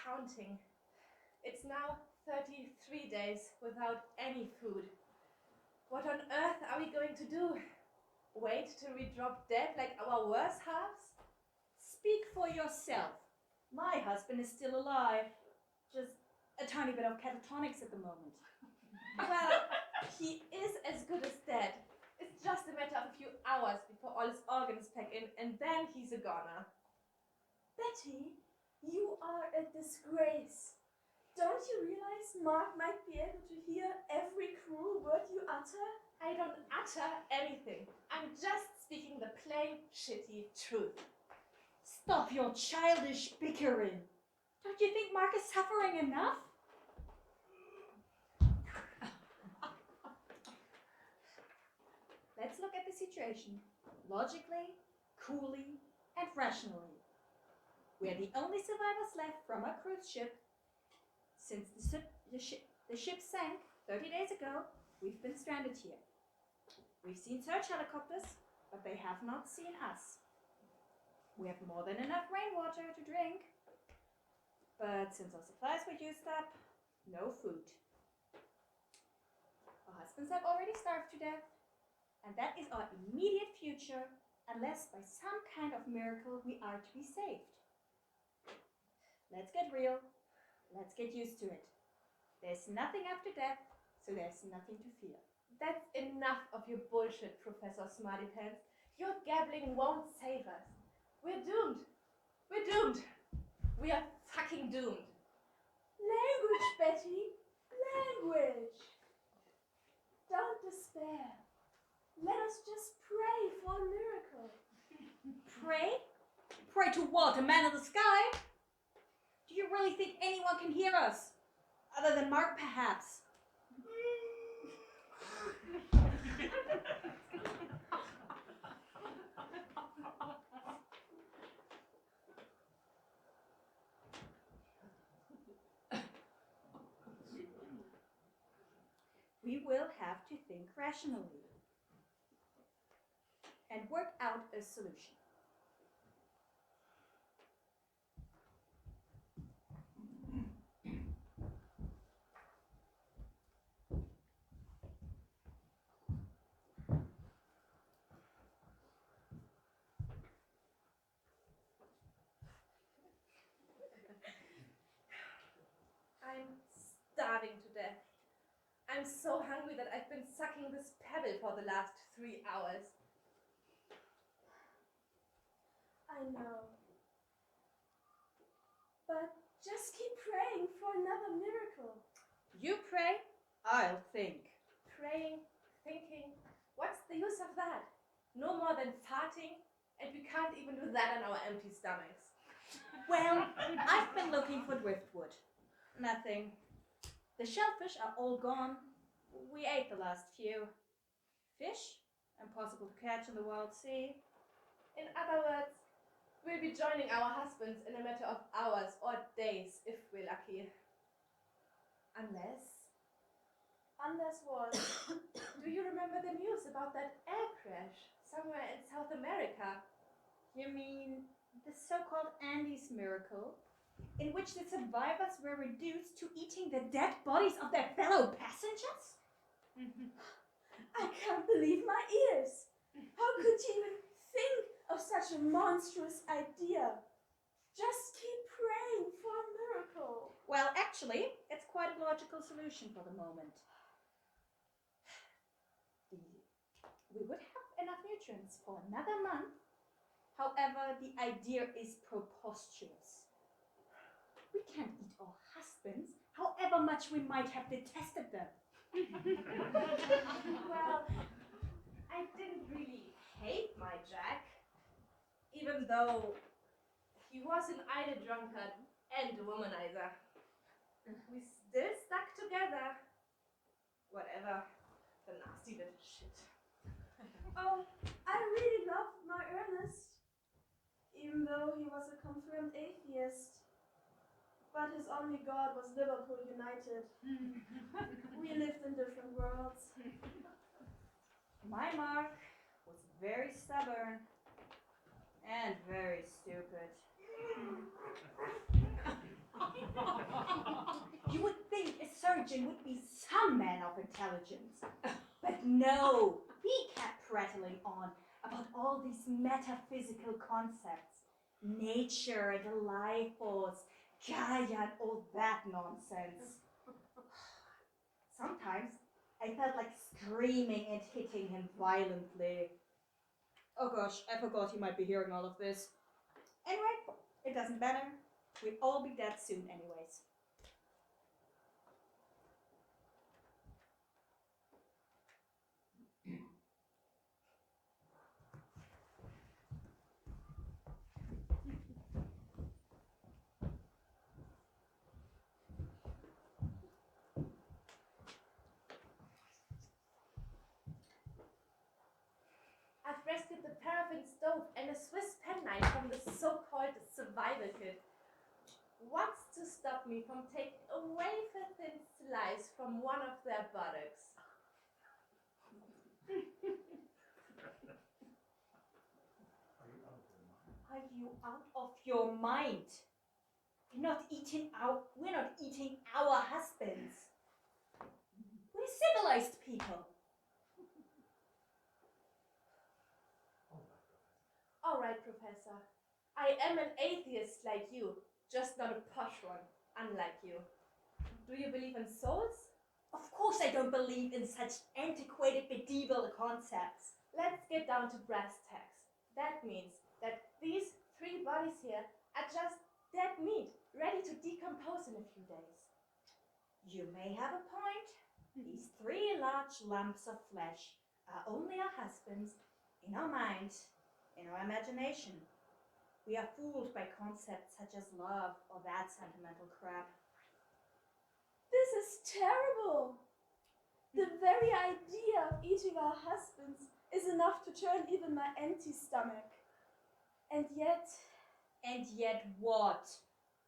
counting. It's now 33 days without any food. What on earth are we going to do? Wait till we drop dead like our worse halves? Speak for yourself. My husband is still alive. Just a tiny bit of catatonics at the moment. Well, he is as good as dead. It's just a matter of a few hours before all his organs pack in, and then he's a goner. Betty, you are a disgrace. Don't you realize Mark might be able to hear every cruel word you utter? I don't utter anything. I'm just speaking the plain, shitty truth. Stop your childish bickering. Don't you think Mark is suffering enough? Let's look at the situation logically, coolly, and rationally. We're the only survivors left from our cruise ship. Since the ship sank 30 days ago, we've been stranded here. We've seen search helicopters, but they have not seen us. We have more than enough rainwater to drink, but since our supplies were used up, no food. Our husbands have already starved to death, and that is our immediate future, unless by some kind of miracle we are to be saved. Let's get real. Let's get used to it. There's nothing after death, so there's nothing to fear. That's enough of your bullshit, Professor Smarty Pants. Your gabbling won't save us. We're doomed. We're doomed. We are fucking doomed. Language, Betty. Language. Don't despair. Let us just pray for a miracle. Pray? Pray to what? A man in the sky? Do you really think anyone can hear us? Other than Mark, perhaps. We will have to think rationally and work out a solution. I'm starving to death. I'm so hungry that I've been sucking this pebble for the last 3 hours. I know. But just keep praying for another miracle. You pray, I'll think. Praying, thinking, what's the use of that? No more than farting, and we can't even do that on our empty stomachs. Well, I've been looking for driftwood. Nothing. The shellfish are all gone. We ate the last few. Fish? Impossible to catch in the wild sea. In other words, we'll be joining our husbands in a matter of hours or days if we're lucky. Unless what? Do you remember the news about that air crash somewhere in South America? You mean the so-called Andes miracle, in which the survivors were reduced to eating the dead bodies of their fellow passengers? I can't believe my ears. How could you even think of such a monstrous idea? Just keep praying for a miracle. Well, actually, it's quite a logical solution for the moment. We would have enough nutrients for another month. However, the idea is preposterous. We can't eat our husbands, however much we might have detested them. Well, I didn't really hate my Jack, even though he was an idle drunkard and a womanizer. We still stuck together. Whatever, the nasty little shit. Oh, I really loved my Ernest, even though he was a confirmed atheist. But his only god was Liverpool United. We lived in different worlds. My Mark was very stubborn and very stupid. You would think a surgeon would be some man of intelligence. But no, he kept prattling on about all these metaphysical concepts. Nature and the life force, Gaia and all that nonsense. Sometimes I felt like screaming and hitting him violently. Oh gosh, I forgot he might be hearing all of this. Anyway, it doesn't matter. We'll all be dead soon anyways. I've rescued the paraffin stove and a Swiss penknife from the so-called survival kit. What's to stop me from taking a wafer-thin slice from one of their buttocks? Are you out of your mind? We're not eating our husbands. We're civilized people. All right, Professor. I am an atheist like you, just not a posh one, unlike you. Do you believe in souls? Of course I don't believe in such antiquated medieval concepts. Let's get down to brass tacks. That means that these 3 bodies here are just dead meat, ready to decompose in a few days. You may have a point. These 3 large lumps of flesh are only our husbands in our mind, in our imagination. We are fooled by concepts such as love or that sentimental crap. This is terrible. The very idea of eating our husbands is enough to turn even my empty stomach. And yet what?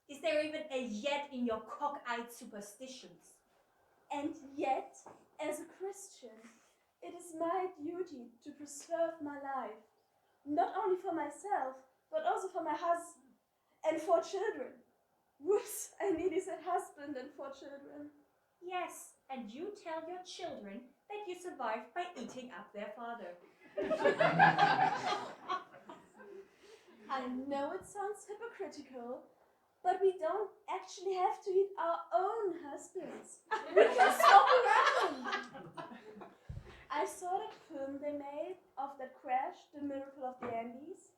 Is there even a yet in your cock-eyed superstitions? And yet, as a Christian, it is my duty to preserve my life, not only for myself, but also for my husband and for children. Whoops, I nearly said husband and for children. Yes, and you tell your children that you survived by eating up their father. I know it sounds hypocritical, but we don't actually have to eat our own husbands. We can swap around. I saw that film they made of that crash, The Miracle of the Andes.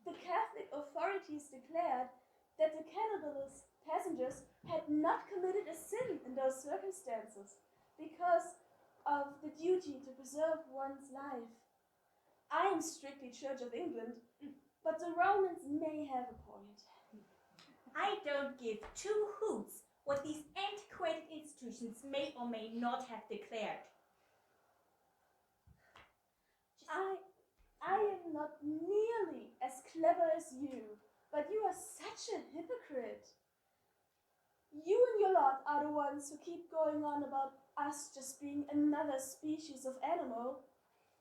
The Catholic authorities declared that the cannibals passengers had not committed a sin in those circumstances because of the duty to preserve one's life. I am strictly Church of England, but the Romans may have a point. I don't give 2 hoots what these antiquated institutions may or may not have declared. I am not nearly as clever as you, but you are such a hypocrite. You and your lot are the ones who keep going on about us just being another species of animal.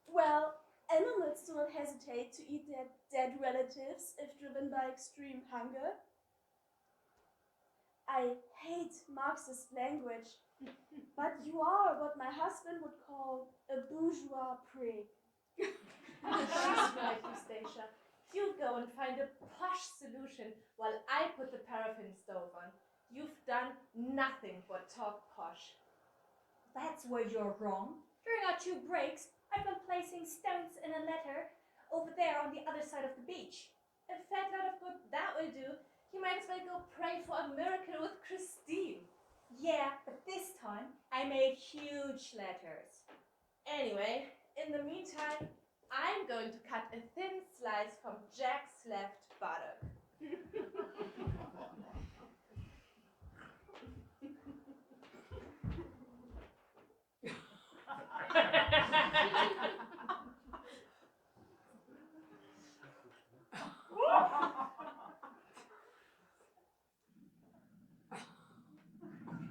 Well, animals do not hesitate to eat their dead relatives if driven by extreme hunger. I hate Marxist language, but you are what my husband would call a bourgeois prig. She's right, EUSTACIA. You go and find a posh solution while I put the paraffin stove on. You've done nothing but talk posh. That's where you're wrong. During our 2 breaks, I've been placing stones in a letter over there on the other side of the beach. A fat lot of good that will do. You might as well go pray for a miracle with Christine. Yeah, but this time I made huge letters. Anyway, in the meantime, I'm going to cut a thin slice from Jack's left buttock.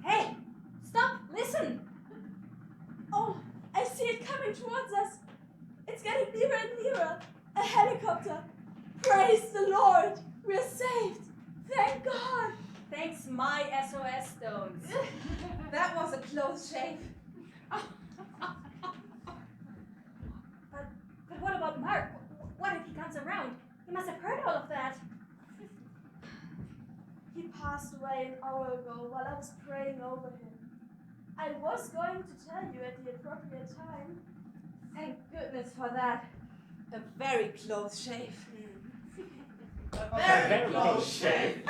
Hey, stop, listen. Oh, I see it coming towards us. It's getting nearer and nearer. A helicopter. Praise the Lord. We're saved. Thank God. Thanks my SOS stones. That was a close shave. But what about Mark? What if he comes around? He must have heard all of that. He passed away an hour ago while I was praying over him. I was going to tell you at the appropriate time. Thank goodness for that. A very close shave. A very close shave.